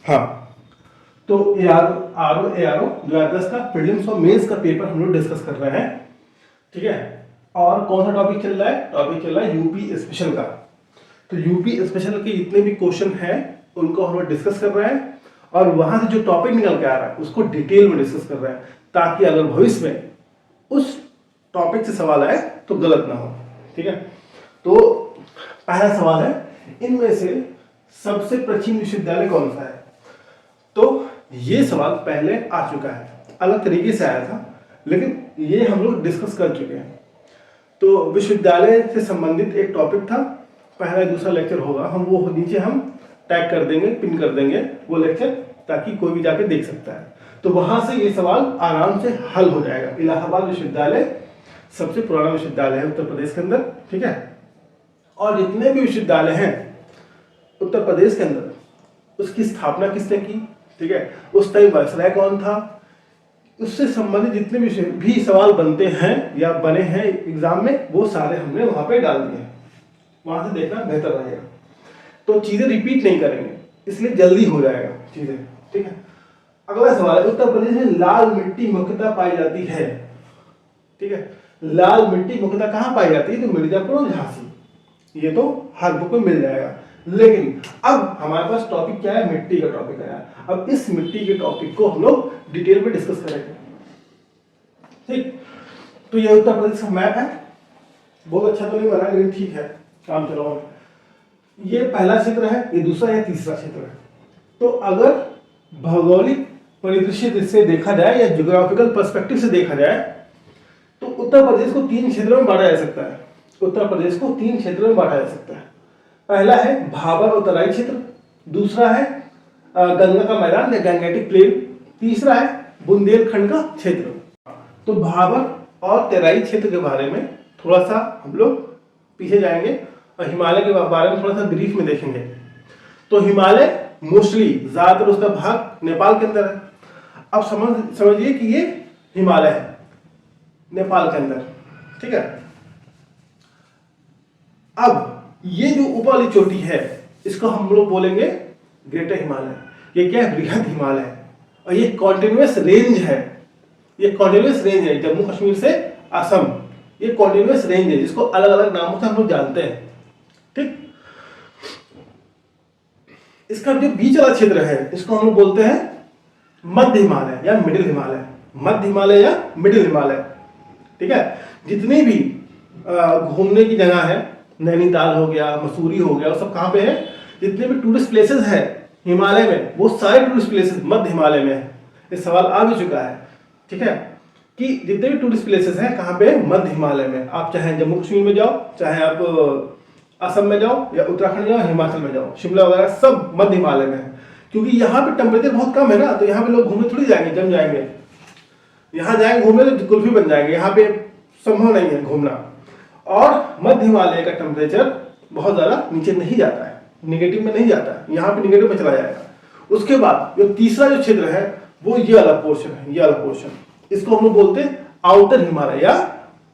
हाँ, तो ARO 2010 का प्रीलिम्स और मेंस का पेपर हम लोग डिस्कस कर रहे हैं, ठीक है। और कौन सा टॉपिक चल रहा है? टॉपिक चल रहा है यूपी स्पेशल का। तो यूपी स्पेशल के जितने भी क्वेश्चन हैं उनको हम लोग डिस्कस कर रहे हैं, और वहां से जो टॉपिक निकल के आ रहा है उसको डिटेल में डिस्कस कर रहे हैं, ताकि अगर भविष्य में उस टॉपिक से सवाल आए तो गलत ना हो, ठीक है। तो पहला सवाल है, इनमें से सबसे प्राचीन विश्वविद्यालय कौन सा है? तो ये सवाल पहले आ चुका है, अलग तरीके से आया था, लेकिन ये हम लोग डिस्कस कर चुके हैं। तो विश्वविद्यालय से संबंधित एक टॉपिक था, पहला दूसरा लेक्चर होगा, हम वो नीचे हम टैग कर देंगे, पिन कर देंगे वो लेक्चर, ताकि कोई भी जाके देख सकता है। तो वहां से ये सवाल आराम से हल हो जाएगा। इलाहाबाद विश्वविद्यालय सबसे पुराना विश्वविद्यालय है उत्तर प्रदेश के अंदर, ठीक है। और जितने भी विश्वविद्यालय हैं उत्तर प्रदेश के अंदर, उसकी स्थापना किसने की, ठीक है, उस टाइम वायसराय कौन था, उससे संबंधित जितने भी सवाल बनते हैं या बने हैं एग्जाम में, वो सारे हमने वहां पे डाल दिए हैं। वहां से देखना बेहतर रहेगा, तो चीजें रिपीट नहीं करेंगे, इसलिए जल्दी हो जाएगा चीजें, ठीक है। अगला सवाल है, उत्तर प्रदेश में लाल मिट्टी मुख्यतः पाई जाती है, ठीक है। लाल मिट्टी मुख्यतः कहाँ पाई जाती है? तो मिर्जापुर और झांसी, ये तो हर बुक में मिल जाएगा। लेकिन अब हमारे पास टॉपिक क्या है? मिट्टी का टॉपिक है। अब इस मिट्टी के टॉपिक को हम लोग डिटेल में डिस्कस करेंगे, ठीक। तो ये उत्तर प्रदेश का मैप है, बहुत अच्छा तो नहीं बना, लेकिन ठीक है, काम चलाओ। ये पहला क्षेत्र है, ये दूसरा या तीसरा क्षेत्र है। तो अगर भौगोलिक परिदृश्य से देखा जाए या ज्योग्राफिकल पर्सपेक्टिव से देखा जाए, तो उत्तर प्रदेश को 3 क्षेत्रों में बांटा जा सकता है। उत्तर प्रदेश को 3 क्षेत्रों में बांटा जा सकता है। पहला है भाबर और तराई क्षेत्र, दूसरा है गंगा का मैदान या गंगेटिक प्लेन, तीसरा है बुंदेलखंड का क्षेत्र। तो भाबर और तराई क्षेत्र के बारे में थोड़ा सा हम लोग पीछे जाएंगे और हिमालय के बारे में थोड़ा सा ब्रीफ में देखेंगे। तो हिमालय मोस्टली ज्यादातर उसका भाग नेपाल के अंदर है। अब समझिए कि ये हिमालय है नेपाल के अंदर, ठीक है। अब ये जो ऊपर वाली चोटी है, इसको हम लोग बोलेंगे ग्रेटर हिमालय। ये क्या है? बृहद हिमालय है, और ये कॉन्टिन्यूअस रेंज है। ये कॉन्टिन्यूअस रेंज है, जम्मू कश्मीर से असम, ये कॉन्टिन्यूअस रेंज है, जिसको अलग अलग नामों से हम लोग जानते हैं, ठीक। इसका जो बीच वाला क्षेत्र है, इसको हम लोग बोलते हैं मध्य हिमालय या मिडिल हिमालय, मध्य हिमालय या मिडिल हिमालय, ठीक है। जितनी भी घूमने की जगह है, नैनीताल हो गया, मसूरी हो गया, वो सब कहाँ पे है? जितने भी टूरिस्ट प्लेसेस है हिमालय में, वो सारे टूरिस्ट प्लेसेस मध्य हिमालय में है। ये सवाल आ भी चुका है, ठीक है, कि जितने भी टूरिस्ट प्लेसेस हैं कहाँ पे? मध्य हिमालय में। आप चाहे जम्मू कश्मीर में जाओ, चाहे आप असम में जाओ, या उत्तराखंड जाओ, हिमाचल में जाओ, शिमला वगैरह सब मध्य हिमालय में है। क्योंकि यहाँ पे टेम्परेचर बहुत कम है ना, तो यहाँ पे लोग घूमने थोड़ी जाएंगे, जम जाएंगे। यहाँ जाएंगे घूमने तो कुल्फी बन जाएंगे, यहाँ पे संभव नहीं है घूमना। और मध्य हिमालय का टेम्परेचर बहुत ज्यादा नीचे नहीं जाता है, निगेटिव में नहीं जाता है, यहाँ पे निगेटिव में चला जाएगा। उसके बाद जो तीसरा जो क्षेत्र है, वो ये वाला पोर्शन है, ये वाला पोर्शन, इसको हम लोग बोलते हैं आउटर हिमालय या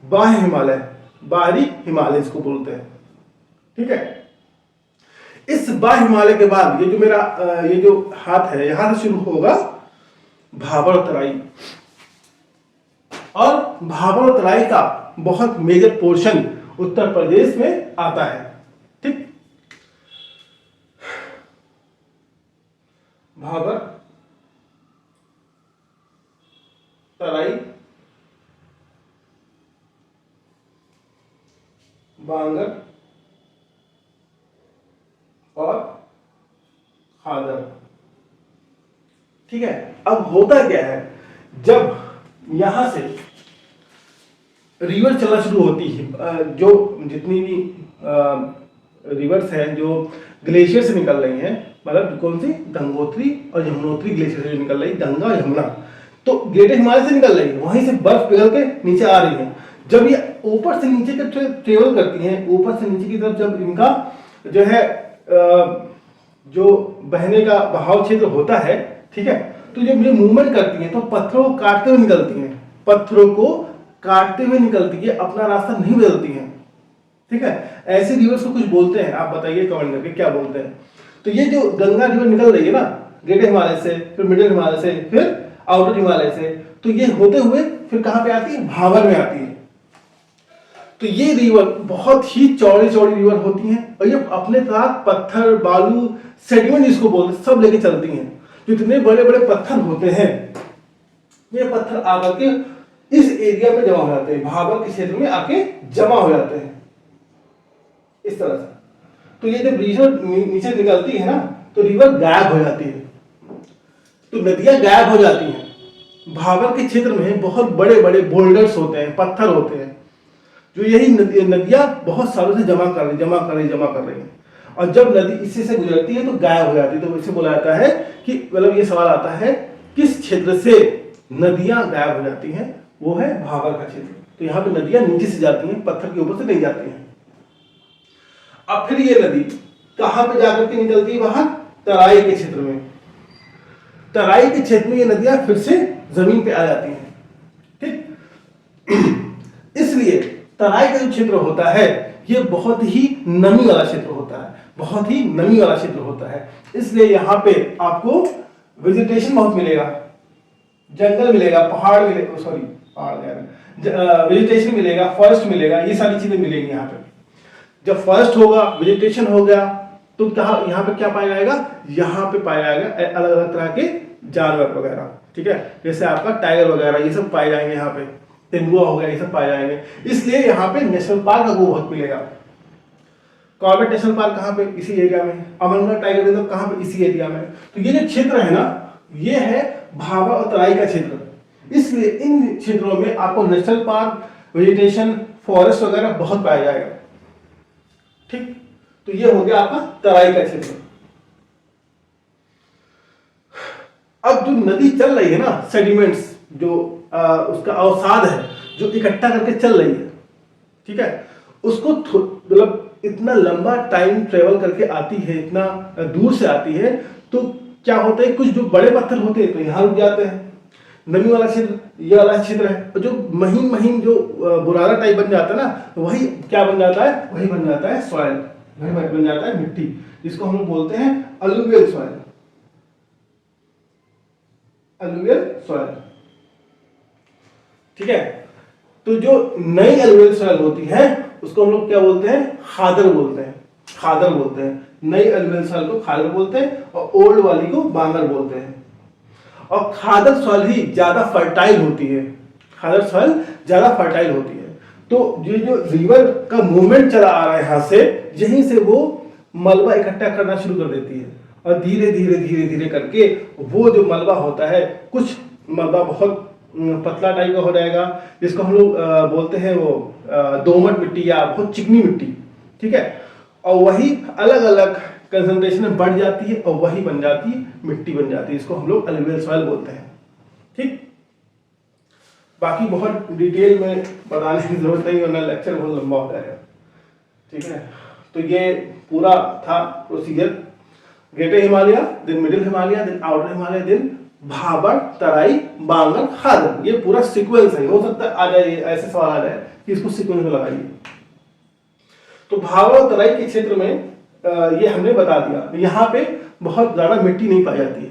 बाह्य हिमालय, बाहरी हिमालय इसको बोलते हैं, ठीक है। इस बाह्य हिमालय के बाद ये जो मेरा ये जो हाथ है, यहां से शुरू होगा भाबर और तराई, और भाबर और तराई का बहुत मेजर पोर्शन उत्तर प्रदेश में आता है, ठीक। भाबर, तराई, बांगर और खादर, ठीक है। अब होता क्या है, जब यहां से रिवर चलना शुरू होती है, जो जितनी भी रिवर्स हैं जो ग्लेशियर से निकल रही हैं, मतलब कौन सी? गंगोत्री और यमुनोत्री ग्लेशियर से निकल रही, गंगा यमुना, तो ग्रेटर हिमालय से निकल रही है, वहीं से बर्फ पिघल के नीचे आ रही है। जब ये ऊपर से नीचे की ट्रेवल करती हैं, ऊपर से नीचे की तरफ जब इनका जो है जो बहने का बहाव क्षेत्र होता है, ठीक है, तो जब ये मूवमेंट करती हैं तो पत्थरों को काटते हुए निकलती हैं, पत्थरों को काटते हुए निकलती है, अपना रास्ता नहीं बदलती हैं, ठीक है। ऐसे रिवर्स को कुछ बोलते हैं, आप बताइए कमेंट करके क्या बोलते हैं। तो ये जो गंगा रिवर निकल रही है ना, ग्रेटर हिमालय से, फिर मिडिल हिमालय से, फिर आउटर हिमालय से, तो ये होते हुए फिर कहां पे आती है, भाबर में आती है। तो ये रिवर बहुत ही चौड़ी चौड़ी रिवर होती हैं और ये अपने साथ पत्थर, बालू, सेडिमेंट इसको बोलते हैं, सब लेके चलती हैं। जो इतने बड़े बड़े पत्थर होते हैं, ये पत्थर आकर के इस एरिया में जमा हो जाते हैं, भाबर के क्षेत्र में आके जमा हो जाते हैं इस तरह से। तो ये जब रिवर नीचे निकलती है ना, तो रिवर गायब हो जाती है, तो नदियां गायब हो जाती हैं। भाबर के क्षेत्र में बहुत बड़े बड़े बोल्डर्स होते हैं, पत्थर होते हैं, जो यही नदियां बहुत सालों से जमा कर रही हैं। और जब नदी इसी से गुजरती है तो गायब हो जाती है। तो इसे बोला जाता है कि मतलब ये सवाल आता है किस क्षेत्र से नदियां गायब हो जाती हैं, वो है भाबर का क्षेत्र। तो यहाँ पे नदियां नीचे से जाती हैं, पत्थर के ऊपर से नहीं जाती हैं। अब फिर ये नदी कहां पे जाकर के निकलती है बाहर, तराई के क्षेत्र में। तराई के क्षेत्र में ये नदियां फिर से जमीन पे आ जाती हैं, ठीक। इसलिए तराई का जो क्षेत्र होता है ये बहुत ही नमी वाला क्षेत्र होता है, बहुत ही नमी वाला क्षेत्र होता है। इसलिए यहाँ पे आपको वेजिटेशन बहुत मिलेगा, जंगल मिलेगा, पहाड़ मिलेगा, सॉरी पहाड़ वेजिटेशन मिलेगा, फॉरेस्ट मिलेगा, ये सारी चीजें मिलेंगी यहाँ पे। जब फॉरेस्ट होगा, वेजिटेशन हो गया, तो कहा यहाँ पे क्या पाया जाएगा, यहाँ पे पाया जाएगा अलग अलग तरह के जानवर वगैरह, ठीक है। जैसे आपका टाइगर वगैरह ये सब पाए जाएंगे यहाँ पे, तेंदुआ हो गया, ये सब पाए जाएंगे। इसलिए यहाँ पे नेशनल पार्क आपको बहुत मिलेगा। कॉर्बेट नेशनल पार्क कहाँ पे, इसी एरिया में। अमरनाथ टाइगर रिजर्व कहाँ पे, इसी एरिया में। तो ये जो क्षेत्र है ना, ये है भाबर और तराई का क्षेत्र। इसलिए इन क्षेत्रों में आपको नेशनल पार्क, वेजिटेशन, फॉरेस्ट वगैरह बहुत पाया जाएगा, ठीक। तो ये हो गया आपका तराई का क्षेत्र। अब जो नदी चल रही है ना, सेडिमेंट्स जो उसका अवसाद है जो इकट्ठा करके चल रही है, ठीक है, उसको मतलब इतना लंबा टाइम ट्रेवल करके आती है, इतना दूर से आती है, तो क्या होता है, कुछ जो बड़े पत्थर होते हैं तो यहाँ रुक जाते हैं, नमी वाला क्षेत्र ये वाला क्षेत्र है। और जो महीन महीन जो बुरादा टाइप बन जाता है ना, तो वही क्या बन जाता है, वही बन जाता है सॉइल, वही बन जाता है मिट्टी, जिसको हम लोग बोलते हैं अलुवियल सॉइल, अलुवियल सॉइल, ठीक है। तो जो नई अलुवियल सॉइल होती है उसको हम लोग क्या बोलते हैं, खादर बोलते हैं, खादर बोलते हैं। नई अलुवियल सॉइल को खादर बोलते हैं और ओल्ड वाली को बांगर बोलते हैं। और खादर सॉइल ही ज्यादा फर्टाइल होती है, खादर सॉइल ज्यादा फर्टाइल होती है। तो ये जो रिवर का मूवमेंट चला आ रहा है यहाँ से, यहीं से वो मलबा इकट्ठा करना शुरू कर देती है और धीरे धीरे धीरे धीरे करके वो जो मलबा होता है, कुछ मलबा बहुत पतला टाइप का हो जाएगा, जिसको हम लोग बोलते हैं वो दोमट मिट्टी या बहुत चिकनी मिट्टी, ठीक है। और वही अलग अलग कंसंट्रेशन में बढ़ जाती है और वही बन जाती है मिट्टी बन जाती है, इसको हम लोग अलुवियल सॉइल बोलते हैं, ठीक। बाकी बहुत डिटेल में बताने की जरूरत नहीं, वरना लेक्चर बहुत लंबा हो जाएगा, ठीक है। तो ये पूरा था procedure, greater Himalaya, then middle Himalaya, then outer Himalaya, then Bhabar, Terai, Bangar, Khadar, ये पूरा सीक्वेंस है। हो सकता है आ जाए ऐसे सवाल आ जाए कि इसको सीक्वेंस में लगाइए। तो भाबर और तराई के क्षेत्र में ये हमने बता दिया, यहाँ पे बहुत ज्यादा मिट्टी नहीं पाई जाती है।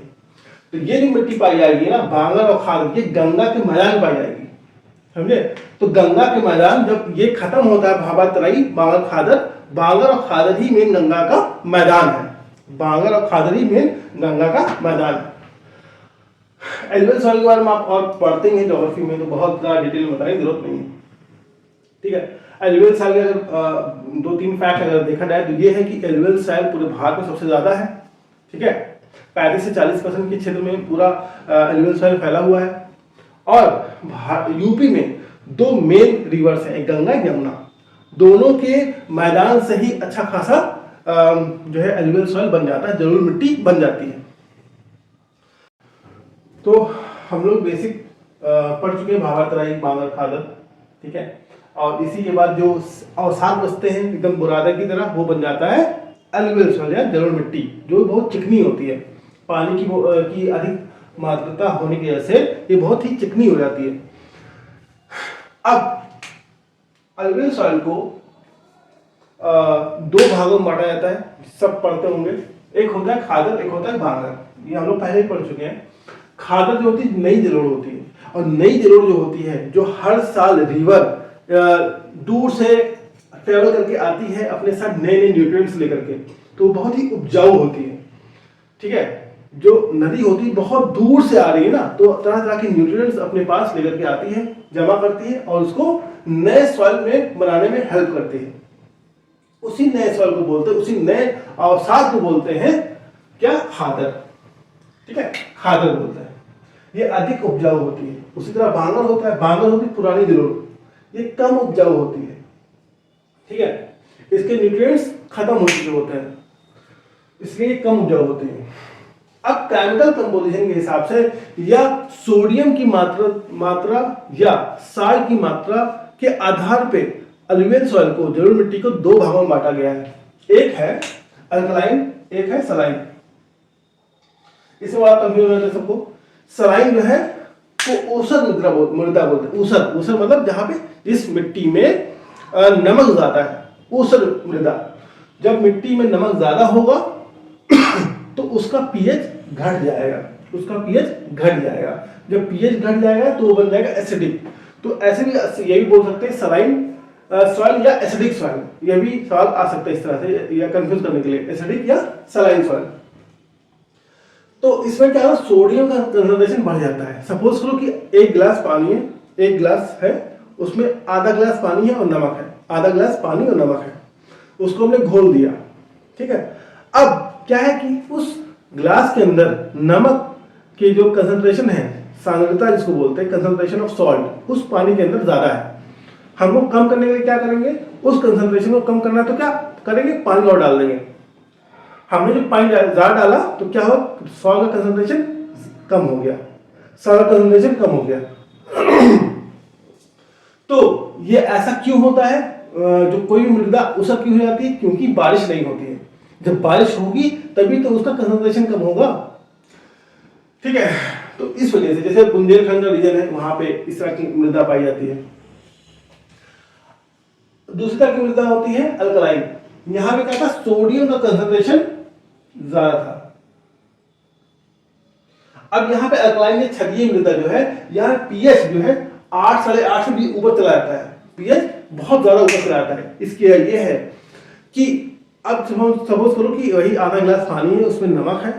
तो ये जो मिट्टी पाई जाएगी ना, बांगर और खादर, ये गंगा के मैदान में पाई जाएगी, समझे। तो गंगा के मैदान जब ये खत्म होता है, भाबर, तराई, बांगर, खादर, बांगर और खादर ही मेन गंगा का मैदान है, बांगर और खादर ही मेन गंगा का मैदान है। एलुवियल सॉइल के बारे में आप और पढ़ते हैं ज्योग्राफी में, तो बहुत ज्यादा डिटेल में बताने की जरूरत नहीं है, ठीक है। एलुवियल सॉइल के अगर 2-3 फैक्ट अगर देखा जाए तो ये है कि एलुवियल सॉइल पूरे भारत में सबसे ज्यादा है, ठीक है। 35 से 40% के क्षेत्र में पूरा एलुवियल सॉइल फैला हुआ है। और यूपी में 2 मेन रिवर्स हैं, एक गंगा एक यमुना, दोनों के मैदान से ही अच्छा खासा जो है एलुवियल सॉइल बन जाता है, जरूर मिट्टी बन जाती है। तो हम लोग बेसिक पढ़ चुके हैं, भाबर, तराई, बांगर, खादर, ठीक है। और इसी के बाद जो अवसाद बचते हैं एकदम बुरादा की तरह, वो बन जाता है अलुवियल सॉइल या जलोढ़ मिट्टी, जो बहुत चिकनी होती है, पानी की अधिक मात्रा होने की वजह से ये बहुत ही चिकनी हो जाती है। अब अलुवियल सॉइल को 2 भागों में बांटा जाता है, सब पढ़ते होंगे, एक होता है खादर, एक होता है बांगर। ये हम लोग पहले ही पढ़ चुके हैं। खादर जो होती है नई जलोढ़ होती है, और नई जलोढ़ जो होती है जो हर साल रिवर दूर से ट्रेवल करके आती है अपने साथ नए नए न्यूट्रिएंट्स लेकर के, तो बहुत ही उपजाऊ होती है। ठीक है, जो नदी होती है बहुत दूर से आ रही है ना, तो तरह तरह के न्यूट्रिएंट्स अपने पास लेकर के आती है, जमा करती है और उसको नए सॉइल में बनाने में हेल्प करती है। उसी नए सॉइल को बोलते हैं, उसी नए अवसाद को बोलते हैं क्या? खादर। ठीक है, खादर बोलते हैं। ये अधिक उपजाऊ होती है। उसी तरह बांगर होता है, बांगर होती है पुरानी जलोढ़, ये कम उपजाऊ होती है। ठीक है, इसके न्यूट्रिएंट्स खत्म हो चुके होते हैं, इसलिए कम उपजाऊ होते हैं। अब केमिकल कंपोजिशन के हिसाब से या सोडियम की मात्रा या साल्ट की मात्रा के आधार पे अलुवियल सॉइल को, जलोढ़ मिट्टी को दो भागों में बांटा गया है। एक है अल्कलाइन, एक है सलाइन। इसमें बड़ा कंफ्यूजन होता है सबको। सलाइन जो है वो ऊसर मृदा बोलते हैं। ऊसर, ऊसर मतलब जहां पे जिस मिट्टी में नमक ज्यादा है, ऊसर मृदा। जब मिट्टी में नमक ज्यादा होगा तो उसका पीएच घट जाएगा, उसका पीएच घट जाएगा। जब पीएच घट जाएगा तो वो बन जाएगा एसिडिक। तो ऐसे भी ये भी बोल सकते हैं सलाइन सॉइल या एसिडिक सॉइल, यह भी सवाल आ सकता है इस तरह से या कंफ्यूज करने के लिए, एसिडिक या सलाइन सॉइल। तो इसमें क्या है, सोडियम का कंसंट्रेशन बढ़ जाता है। सपोज करो कि एक गिलास पानी है, एक गिलास है, उसमें आधा गिलास पानी है और नमक है, आधा गिलास पानी और नमक है, उसको हमने घोल दिया। ठीक है, अब क्या है कि उस ग्लास के अंदर नमक की जो कंसंट्रेशन है, सांद्रता जिसको बोलते हैं, कंसंट्रेशन ऑफ सॉल्ट, उस पानी के अंदर ज्यादा है। हमको कम करने के लिए क्या करेंगे, उस कंसंट्रेशन को कम करना है तो क्या करेंगे, पानी और डाल देंगे। हमने जो पानी ज्यादा डाला तो क्या हुआ, सॉल्ट का कंसंट्रेशन कम हो गया, सॉल्ट का कंसंट्रेशन कम हो गया। तो ये ऐसा क्यों होता है, जो कोई भी मृदा ऊसर क्यों हो जाती है, क्योंकि बारिश नहीं होती है। जब बारिश होगी तभी तो उसका कंसंट्रेशन कम होगा। ठीक है, तो इस वजह से जैसे बुंदेलखंड का रीजन है, वहां पे इस तरह की मृदा पाई जाती है। दूसरी तरह की मृदा होती है अल्कलाइन। यहां पे क्या था, सोडियम का कंसंट्रेशन ज्यादा था। अब यहां पे अल्कलाइन में क्षारीय मृदा जो है, यहाँ पीएच जो है 8 साढ़े 8 से भी ऊपर चला जाता है, पीएच बहुत ज्यादा ऊपर चला जाता है। इसके ये है कि अब सपोज करो कि वही आधा गिलास पानी है, उसमें नमक है।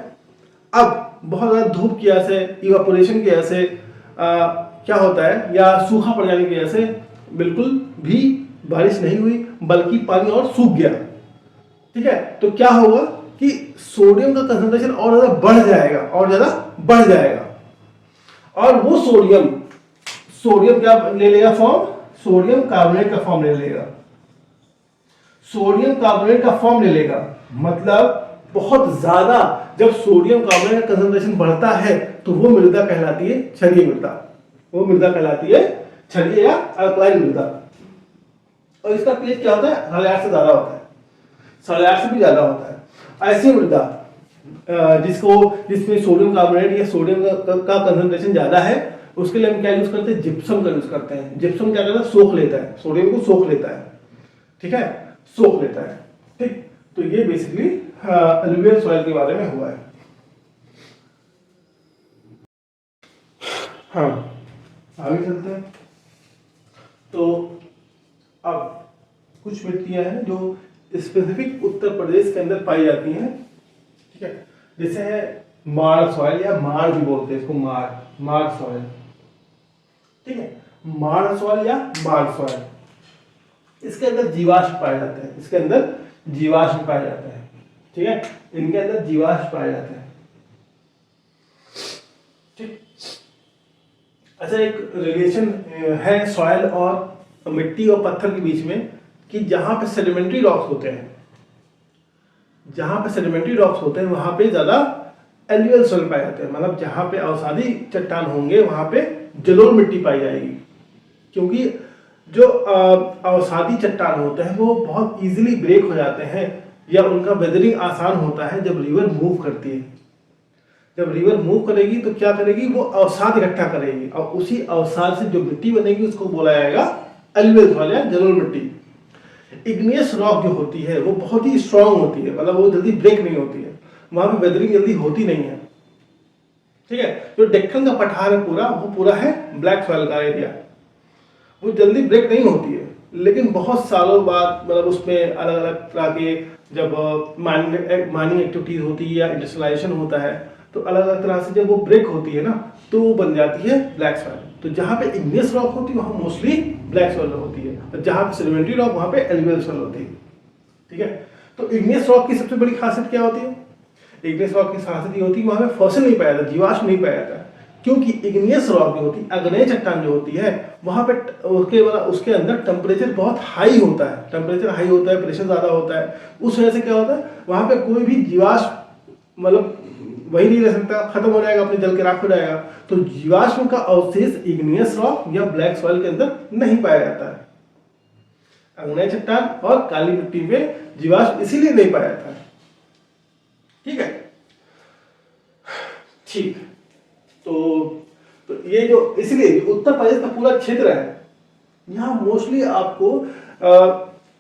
अब बहुत ज्यादा धूप की वजह से, इवापोरेशन की वजह से क्या होता है, या सूखा पड़ जाने की वजह से बिल्कुल भी बारिश नहीं हुई, बल्कि पानी और सूख गया। ठीक है, तो क्या होगा कि सोडियम का कंसंट्रेशन और ज्यादा बढ़ जाएगा, और ज्यादा बढ़ जाएगा। और वो सोडियम क्या ले लेगा फॉर्म, सोडियम कार्बोनेट का फॉर्म ले लेगा। सोडियम कार्बोनेट का फॉर्म ले लेगा मतलब बहुत ज्यादा, जब सोडियम कार्बोनेट का कंसंट्रेशन बढ़ता है तो वो मृदा कहलाती है क्षारीय मृदा, वो मृदा कहलाती है क्षारीय या अल्कलाइन मृदा। और इसका पीएच क्या होता है, 8.5 से ज्यादा होता है, 8.5 से भी ज्यादा होता है। ऐसी मृदा जिसमें सोडियम कार्बोनेट या सोडियम का कंसंट्रेशन ज्यादा है, उसके लिए हम क्या यूज करते हैं, जिप्सम का यूज करते हैं। जिप्सम क्या करता है, सोख लेता है, सोडियम को सोख लेता है। ठीक है, सोख लेता है। ठीक, तो ये बेसिकली अलुवियल सॉइल के बारे में हुआ है। हाँ, आगे चलते हैं। तो अब कुछ मिट्टियां हैं जो स्पेसिफिक उत्तर प्रदेश के अंदर पाई जाती हैं। ठीक है, जैसे है माड़ सॉइल, या माड़ भी बोलते हैं इसको, माड़ सॉइल। ठीक है, माड़ सॉइल या माड़ सॉइल, इसके अंदर जीवाश्म पाए जाते हैं, इसके अंदर जीवाश्म पाए जाते हैं। ठीक है, इनके अंदर जीवाश्म पाए जाते हैं। ठीक, अच्छा एक रिलेशन है सॉइल और मिट्टी और पत्थर के बीच में, कि जहां पे सेडिमेंट्री रॉक्स होते हैं, जहां पे सेडिमेंट्री रॉक्स होते हैं वहां पे ज्यादा एल्यूवियल सॉइल पाए जाते हैं। मतलब जहां पे अवसादी चट्टान होंगे वहां पे जलोढ़ मिट्टी पाई जाएगी, क्योंकि जो अवसादी चट्टान होते हैं वो बहुत इजीली ब्रेक हो जाते हैं, या उनका वेदरिंग आसान होता है जब रिवर मूव करती है। जब रिवर मूव करेगी तो क्या करेगी, वो अवसाद इकट्ठा करेगी, और उसी अवसाद से जो मिट्टी बनेगी उसको बोला जाएगा एल्यूवियल सॉइल या जलोढ़ मिट्टी। इग्नियस रॉक जो होती है वो बहुत ही स्ट्रांग होती है, मतलब वो जल्दी ब्रेक नहीं होती है, वहां पे वेदरिंग जल्दी होती नहीं है। ठीक है। जो डेक्कन का पठार है पूरा, वो पूरा है ब्लैक सॉइल का एरिया। वो जल्दी ब्रेक नहीं होती है, लेकिन बहुत सालों बाद मतलब उसमें अलग अलग तरह के जब माइनिंग एक्टिविटीज होती है या इंडस्ट्रियलाइजेशन होता है, तो अलग अलग तरह से जब वो ब्रेक होती है ना, तो वो बन जाती है ब्लैक सॉइल। तो जहाँ पे इग्नियस रॉक होती है वहाँ मोस्टली ब्लैक सॉइल होती है, और जहाँ पे सेडिमेंट्री रॉक वहाँ पे एलुवियल सॉइल होती है। ठीक है। तो इग्नियस रॉक की सबसे बड़ी खासियत क्या होती है? इग्नियस रॉक की खासियत ये होती है वहाँ पे फॉसिल नहीं पाया जाता, जीवाश्म नहीं पाया जाता, क्योंकि इग्नियस रॉक जो होती है, आग्नेय चट्टान जो होती है, वहाँ पे उसके अंदर टेम्परेचर बहुत हाई होता है, टेम्परेचर हाई होता है, प्रेशर ज़्यादा होता है। उस वजह से क्या होता है, वहाँ पे कोई भी जीवाश्म मतलब वही नहीं रह सकता, खत्म हो जाएगा, अपने जल के राख हो जाएगा। तो जीवाश्म का अवशेष इग्नियस रॉक या ब्लैक सॉइल के अंदर नहीं पाया जाता है। आग्नेय चट्टान और काली मिट्टी में जीवाश्म इसीलिए नहीं पाया जाता है। ठीक है, ठीक। तो ये जो इसलिए उत्तर प्रदेश का पूरा क्षेत्र है, यहाँ मोस्टली आपको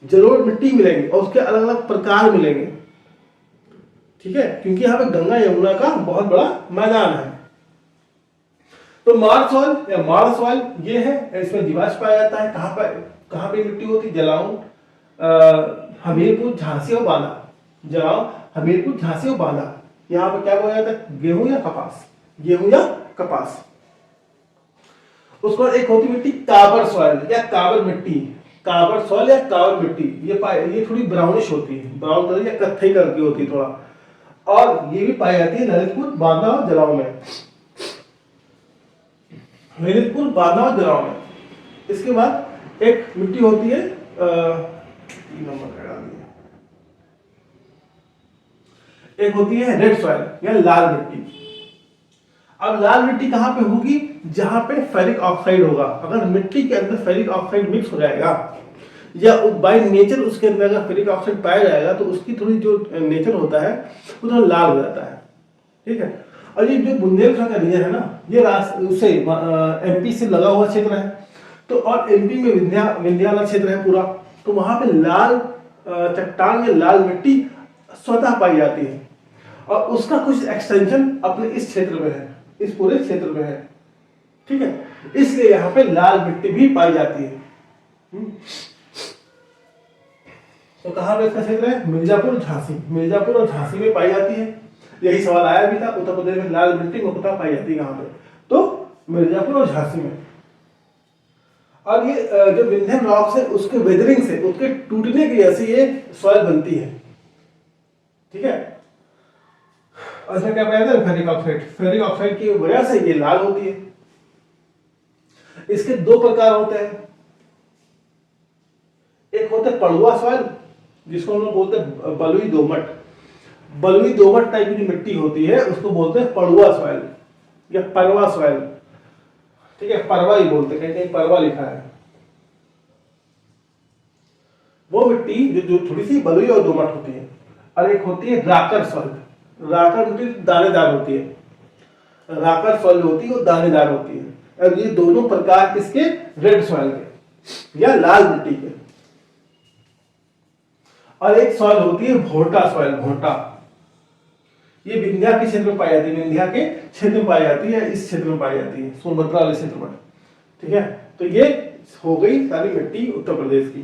जलोढ़ मिट्टी मिलेंगे और उसके अलग अलग प्रकार मिलेंगे। ठीक है, क्योंकि यहाँ पे गंगा यमुना का बहुत बड़ा मैदान है। तो मार्श सॉइल या मार्श सॉइल ये है, इसमें जीवाश्म पाया जाता है। कहाँ पे मिट्टी होती है? जलाऊं, हमीरपुर, झांसी और बांदा। जलाऊं, हमीरपुर, झांसी और बांदा। यहाँ पे क्या बोला जाता है? गेहूं या कपास, गेहूं या कपास। उसको एक होती मिट्टी काबर सॉइल या काबर मिट्टी, काबर सॉइल या काबर मिट्टी। ये थोड़ी ब्राउनिश होती है, ब्राउन कलर या कत्थई कलर की होती है थोड़ा, और ये भी पाई जाती है ललितपुर, बांदा और जलाओं में। ललितपुर, बांदा और जलाओं में। इसके बाद एक मिट्टी होती है एक होती है रेड सॉइल या लाल मिट्टी। अब लाल मिट्टी कहां पे होगी? जहां पे फेरिक ऑक्साइड होगा। अगर मिट्टी के अंदर फेरिक ऑक्साइड मिक्स हो जाएगा या बाय नेचर उसके अंदर अगर फेरिक ऑक्साइड पाया जाएगा, तो उसकी थोड़ी जो नेचर होता है वो थोड़ा लाल हो जाता है। ठीक है। और ये जो बुंदेलखंड का रीजन है ना, ये उससे एमपी से लगा हुआ क्षेत्र है। तो और एमपी में विंध्याचल क्षेत्र है पूरा, तो वहां पे लाल चट्टान या लाल मिट्टी स्वतः पाई जाती है, और उसका कुछ एक्सटेंशन अपने इस क्षेत्र में है, इस पूरे क्षेत्र में है। ठीक है, इसलिए यहाँ पे लाल मिट्टी भी पाई जाती है। तो कहाँ पे इसका क्षेत्र है? मिर्जापुर, झांसी। मिर्जापुर और झांसी में पाई जाती है। यही सवाल आया भी था, उत्तर प्रदेश में लाल मिट्टी मुख्यतः पाई जाती है कहाँ पे? तो मिर्जापुर और झांसी में। और ये जो विंध्यन रॉक्स है उसके वेदरिंग से, उसके टूटने की वजह से ये सॉइल बनती है। ठीक है। और इसमें क्या पाया जाता है? Ferric oxide. फेरिक ऑक्साइड की वजह से ये लाल होती है। इसके दो प्रकार होते हैं। एक होता है पड़ुआ सॉइल, जिसको हम लोग बोलते हैं बलुई दोमट। बलुई दोमट टाइप की जो मिट्टी होती है उसको बोलते हैं पड़ुआ सॉइल या परवा सॉइल। ठीक है, परवा ही बोलते हैं, कहीं परवा लिखा है। वो मिट्टी जो थोड़ी सी बलुई और दोमट होती है। और एक होती है राकर सॉइल। राकर मिट्टी दानेदार होती है, राकर सॉइल होती है वो दानेदार होती है। और ये दोनों प्रकार किसके? रेड सॉइल के या लाल मिट्टी के। और एक सॉइल होती है भोटा सॉइल। भोटा ये विंध्या के क्षेत्र में पाई जाती है, विंध्या के क्षेत्र में पाई जाती है, इस क्षेत्र में पाई जाती है, सोनभद्र वाले क्षेत्र में। ठीक है, तो ये हो गई सारी मिट्टी उत्तर प्रदेश की।